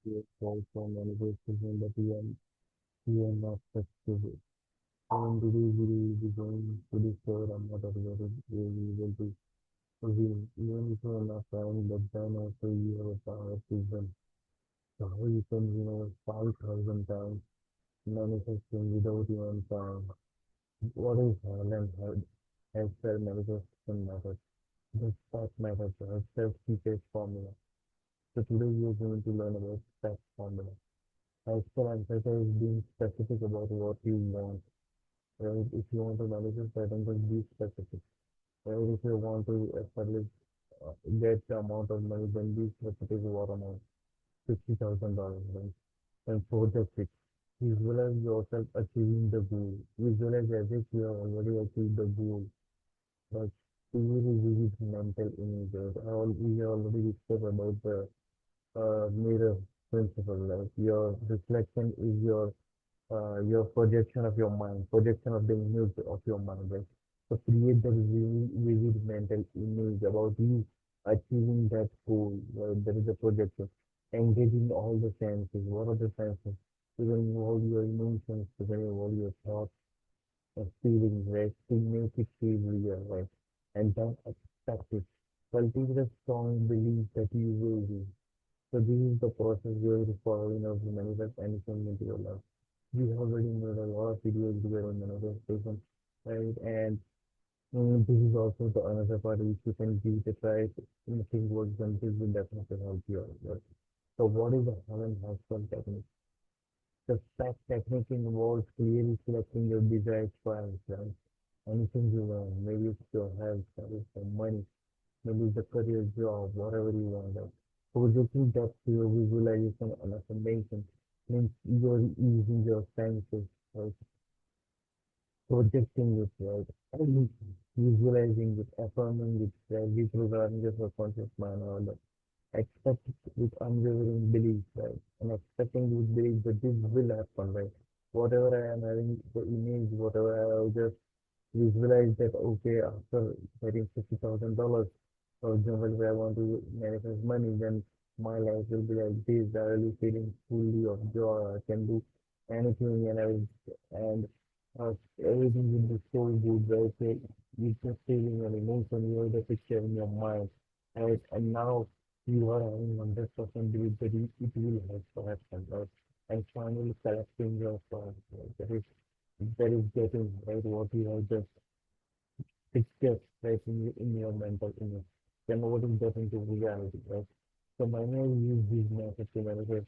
We also manifestation that we are not successful. And today we will be going to discover a matter that is really able to reveal even if you are not trying, but then also you have a power of vision. So how you can, 5,000 times manifesting without even trying. What is hell and healthcare manifestation method? The SPAC method, the self-secret formula. So today we are going to learn about SPAC formula. Healthcare and is being specific about what you want. Right? If you want to manifest certain things, be specific. Right? If you want to establish, get the amount of money, then be specific what amount. $50,000, right? And project it. Visualize yourself achieving the goal. Visualize as if you have already achieved the goal. Like really vivid mental images. We already discussed about the mirror principle. Like your reflection is your projection of your mind, projection of the image of your mind, right? So create that really vivid mental image about you achieving that goal, right? That is the projection. Engaging all the senses. What are the senses? You can involve your emotions, you can involve your thoughts and feelings, right? To make it feel real, right? And then accept it. Cultivate a strong belief that you will do. So this is the process where you follow in order to manifest anything into your life. We have already made a lot of videos regarding manifestation, right? And this is also the another part which you can give it a try. Think works, then this will definitely help you out. Right? So what is the Helen Haskell technique? The stack technique involves clearly selecting your desired files, right? Anything you want, maybe it's your health, maybe it's your money, maybe it's a career job, whatever you want. Right? Projecting that to your visualization and affirmation means you're using your senses, right? Projecting it, right? And visualizing it, affirming it, right? Reprogramming your subconscious mind or that. Expect it with unwavering belief, right? And expecting with belief that this will happen, right? Whatever I am having the image, whatever I have just visualize that, okay, after getting $50,000, for example, if I want to manifest money, then my life will be like this. I will be feeling fully of joy. I can do anything and uh, everything will be so good, right? So you just feeling an emotion, you have the picture in your mind, right? And now you are having 100% belief that it will have to happen, right? And finally collecting your funds, right? That is getting right what you have just picture right in your mental image. Then what is that into reality, right? So my name use these methods to manifest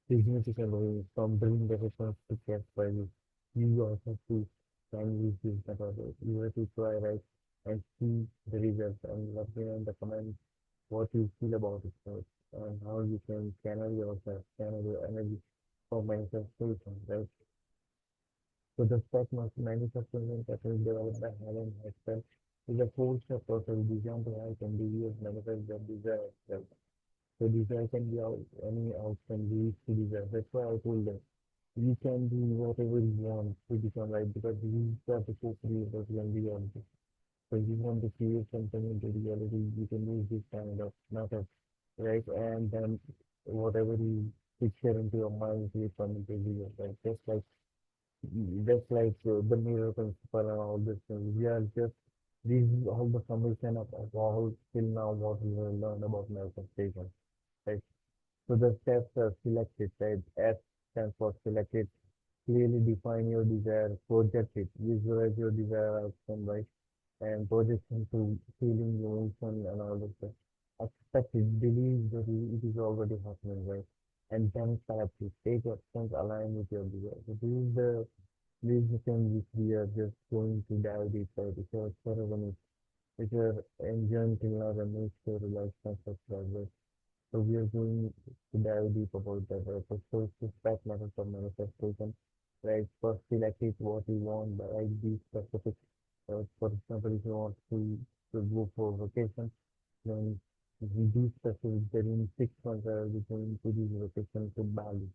significantly from bringing the response to cash value. You also too can use this method. You have to try right and see the results and let me know in the comments what you feel about it, right? And how you can channel yourself, channel your energy for manifestation, right? So the stock market manufacturing that is developed by Helen Hexel is a four-step process designed to help individuals manifest their desire itself. So desire can be any outcome you wish to desire. That's why I told them you can do whatever you want to become right because you are the co-creators when we want to. So you want to create something into reality, you can use this kind of method, right? And then whatever you picture into your mind will come into real, right? Just like the mirror principle and all this thing. We are just this is all the summation of all till now what we have learned about manifestation. Right. So the steps are selected, right? S stands for selected. Clearly define your desire, project it, visualize your desire outcome, right? And projection to feeling, emotion, and all this stuff. Expect it, believe that it is already happening, right? And then select it, take actions align with your desire. So this is the thing which we are just going to dive deeper because if you're enjoying till now, then make sure to like and subscribe. So we are going to dive deep about that. So first, the spec methods of manifestation. Right, first select it what you want, but like be specific. For example, if you want to go for vacation, then be specific that in 6 months I will be going to this vacation to Bali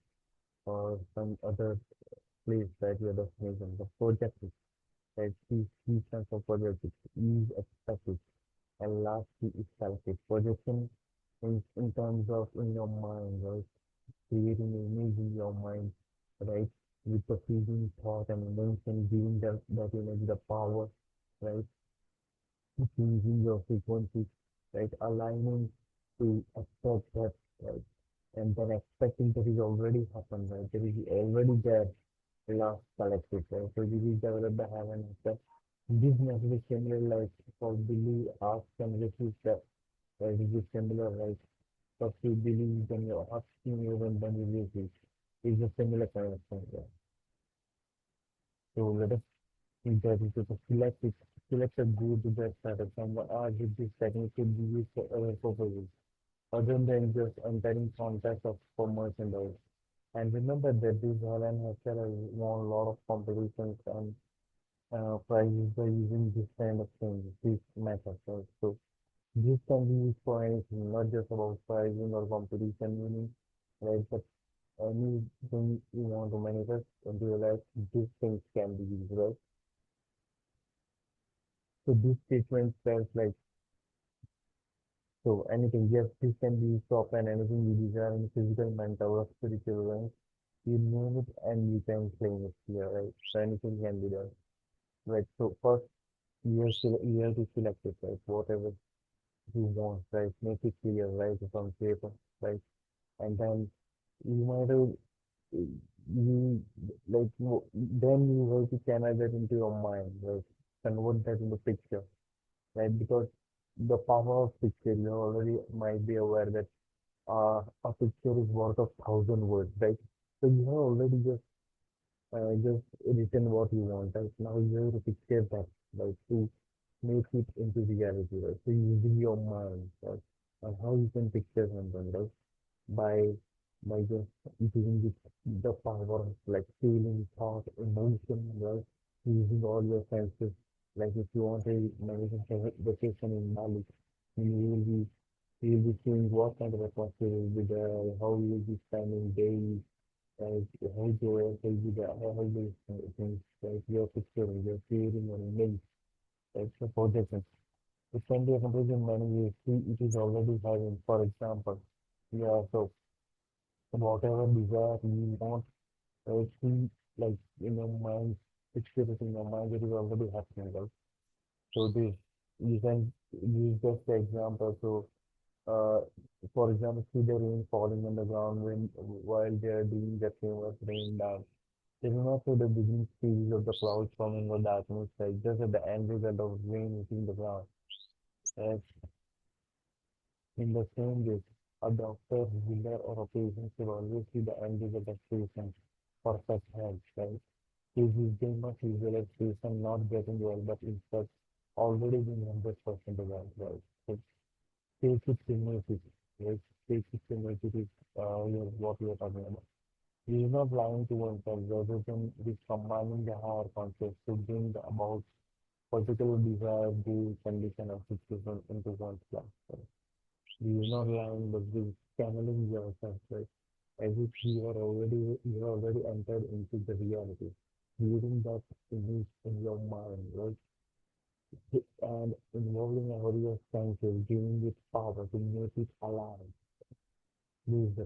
or some other place that your destination. The project right? Key sense of project is expected. And lastly is selected. Projection in terms of in your mind, right? creating an image in your mind, right? With the feeling, thought, and emotion, giving that image the power, right? Changing your frequency, right? Aligning to accept that, right? And then expecting that is already happened, right? That is already there, last collected, right? So this is developed by having accept. This method is similar like for believe, ask, and receive that, right? It is similar, right? First you believe, then you're asking you, and then you receive. It's a similar kind of thing, yeah. So let us that is to select a good best startup. Someone asked if this technique could be used for other purposes, other than just entering context of commerce and all. And remember that this online hacker has won a lot of competitions and prizes by using this kind of thing, this method. So this can be used for anything, not just about pricing or competition winning, right? But anything you want to manifest and realize these things can be used, right? So this statement says like, so anything, yes, this can be shop and anything you desire in physical, mental, or spiritual range. You name it and you can claim it here, right? So anything can be done. Right. So first you have to select it, right? Whatever you want, right? Make it clear, right? On paper, right? And then you might have you then you have to channel that into your mind, right? Convert that into picture, right? Because the power of picture, you already might be aware that a picture is worth of thousand words, right? So you have already just written what you want, right? Now you have to picture that, right? To make it into reality, right? So using your mind, right? And how you can picture something, right? By by just giving it the power of like feeling, thought, emotion, right? Using all your senses. Like if you want a meditation vacation in Bali, you will be you'll be seeing what kind of atmosphere will be there, how you will be spending days, like how your will be there, how these things, like you're picturing, you're creating an image, like a projection. It can be accomplished in many ways. See, it is already having, for example, yeah, so whatever desire you want, see, like in your mind, picture it in your mind, it is already happening, right? So this, you can use just the example. So, uh, for example, see the rain falling on the ground when while they are doing the famous rain dance. They do not show the beginning stages of the clouds forming on the atmosphere, just at the end result of rain hitting the ground. Right? In the same way, a doctor, healer, or a patient should always see the end result of patient for such health, right? This is they must visualize patient not getting well, but instead already being 100% well, right? So take it similarity, right? Take it similarity, what we are talking about. He is not lying to oneself, rather than this combining the higher concepts to bring about particular desire, goal, condition, or situation into one's life. Right? He is not lying, but this channeling yourself, right? As if you are already entered into the reality, creating that image in your mind, right? And involving all your senses, giving it power to make it alive. Lose the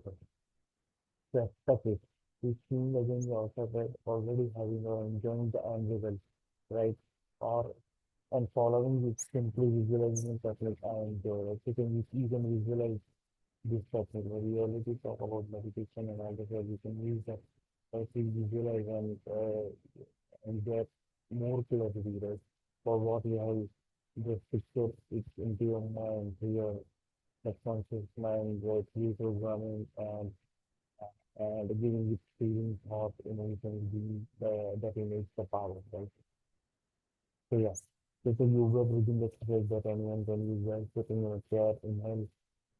perspective. You feel again yourself right, already having or enjoying the end result, right? Or and following it simply visualizing technique I enjoy. Right? You can visualize this technique. We already talk about meditation and all that. You can use that to visualize and get more clarity, right? For what you have just picture it into your mind, to your subconscious mind, right? Reprogramming and giving it feeling, thought, emotion, giving that image the power, right? So yeah, it's a yoga breathing exercise that anyone can use while sitting in a chair, inhale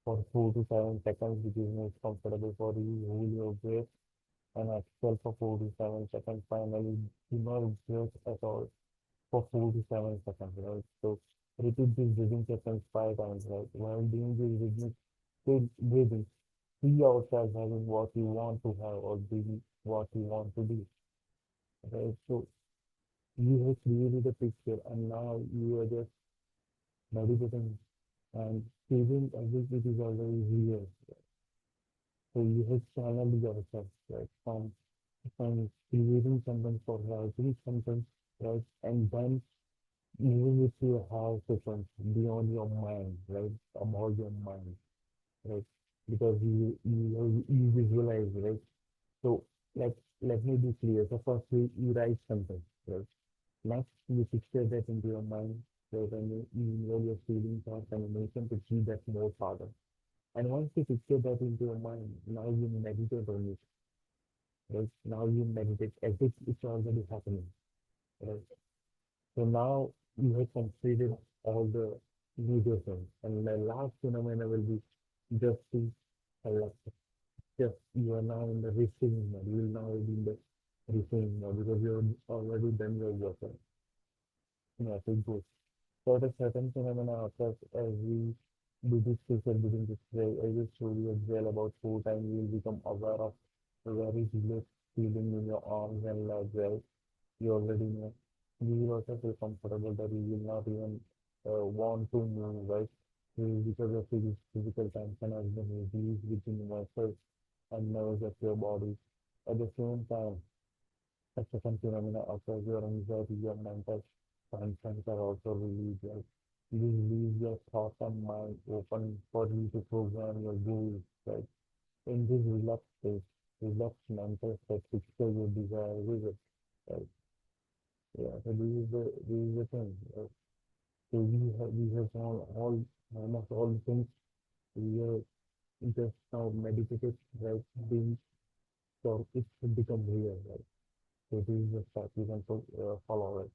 for 4 to 7 seconds, which is most comfortable for you. Hold your breath and exhale for 4 to 7 seconds. Finally, do not breathe at all for 4 to 7 seconds, right? So repeat these breathing sessions 5 times, right? While doing this rhythmic still breathing, see yourself having what you want to have or being what you want to be, right? So you have created a picture and now you are just meditating and feeling as if it is already real. So you have channeled yourself, right, from creating something for writing something, right, and then moving it to a house difference beyond your mind, right, about your mind, right, because you visualize, right. So like let me be clear. So first you write something, right. Next you picture that into your mind, right, and you involve your feelings, thoughts, and emotion to see that more farther. And once you picture that into your mind, now you meditate on it, right? Now you meditate as if it's already happening, right? So now you have completed all the major things. And the last phenomena will be just to collect. Just you are now in the receiving mode. You will now be in the receiving mode because you have already done your work. Right? Yeah, so good. So the certain phenomena occurs as we do this physical within this way. I will show you as well about 4 times you will become aware of a very delayed feeling in your arms and legs, right? You already know. You will also feel comfortable that you will not even want to move, right? Because your physical tension has been released within the muscles and nerves of your body. At the same time, a second phenomena occurs your anxiety, your mental tensions are also released, right? You leave your thoughts and mind open for you to program your goals, right? In this relaxed state, relaxed mental state, picture your desire vivid, right? Yeah, so this is the thing. So we have almost all the things we are just now meditated, right? Being so it should become real, right? So this is the step you can follow it.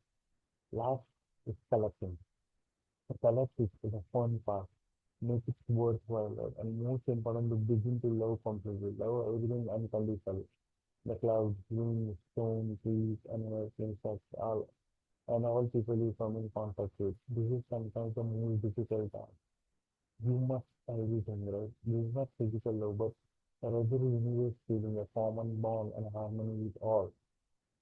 Last is collecting. The collect is the fun part. Make it worthwhile, right? And most important to begin to love completely. Love everything unconditionally. The clouds, wind, stone, trees, animals, insects, all people you come in contact with. This is sometimes the most difficult task. You must everything, right? This is not physical love, but a regular universe feeling, a common bond and harmony with all.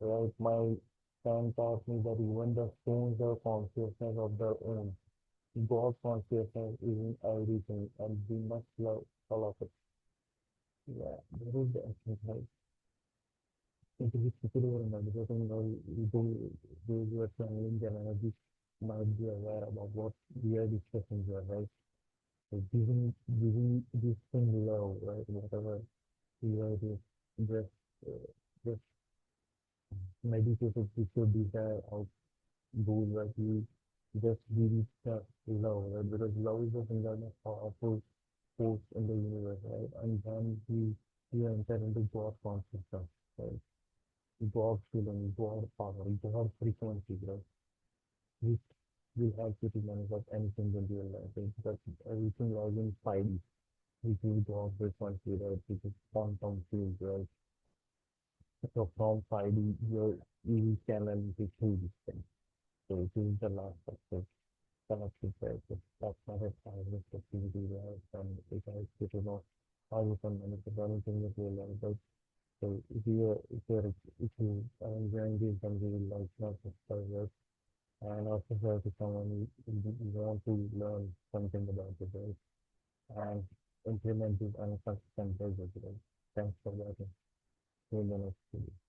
Right? My friend taught me that even the stones have consciousness of their own. God consciousness is in everything, and we must love all of it. Yeah, that is the essence, right? It is particular in because you know, those who are channeling their energy might be aware about what we are discussing here, right? So giving this thing love, right? Whatever you are just just meditated with your desire out goal, right? You just give it the love, right? Because love is a single most powerful force in the universe, right? And then we enter into God consciousness, right? God feeling, God power, God frequency, right? Which will help you to manifest anything in your life. Right? Because everything lies in 5D, which is God frequency, right? Which is quantum field, right? So from 5D, you channel into 2D thing. So this is the last step. Connected, right? So that's not a private activity, right? And it helps you to know how you can manifest anything that you like, right? So if you are enjoying this, then you will like not subscribe, right? And also share to someone who want to learn something about it, right? And implement it on a consistent basis, right? Thanks for watching. See you in the next video.